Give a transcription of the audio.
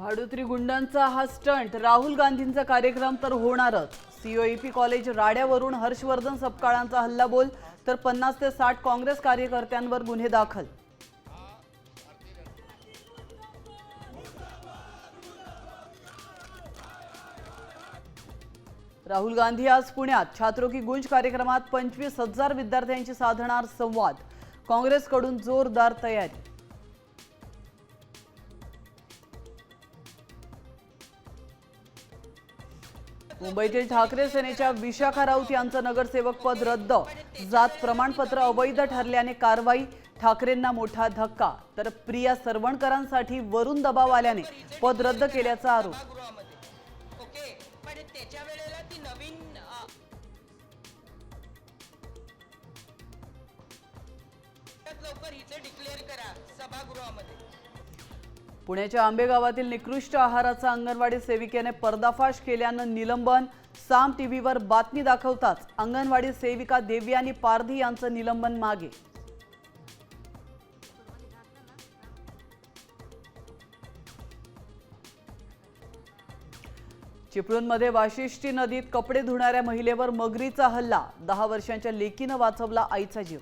भाडुत्री गुंडांचा हा स्टंट, राहुल गांधींचा कार्यक्रम तर होणारच। सीओईपी कॉलेज राड्यावरून हर्षवर्धन सपकाळांचा हल्लाबोल, तर 50 ते 60 काँग्रेस कार्यकर्त्यांवर गुन्हे दाखल। राहुल गांधी आज पुण्यात छात्रों की गूंज कार्यक्रमात 25,000 विद्यार्थ्यांशी साधणार संवाद। काँग्रेसकडून जोरदार तयारी। मुंबईतील ठाकरे सेनेच्या विशाखा राऊत यांचं नगरसेवक पद रद्द। जात प्रमाणपत्र अवैध ठरल्याने कारवाई। ठाकरेंना मोठा धक्का। तर प्रिया सरवणकरांसाठी वरून दबाव आल्याने पद रद्द केल्याचा आरोप। पुण्याच्या आंबेगावातील निकृष्ट आहाराचा अंगणवाडी सेविकेने पर्दाफाश केल्यानं निलंबन। साम टीव्हीवर बातमी दाखवताच अंगणवाडी सेविका देवयानी पारधी यांचं निलंबन मागे। चिपळूणमध्ये वाशिष्ठी नदीत कपडे धुणाऱ्या महिलेवर मगरीचा हल्ला। 10 वर्षांच्या लेकीनं वाचवला आईचा जीव।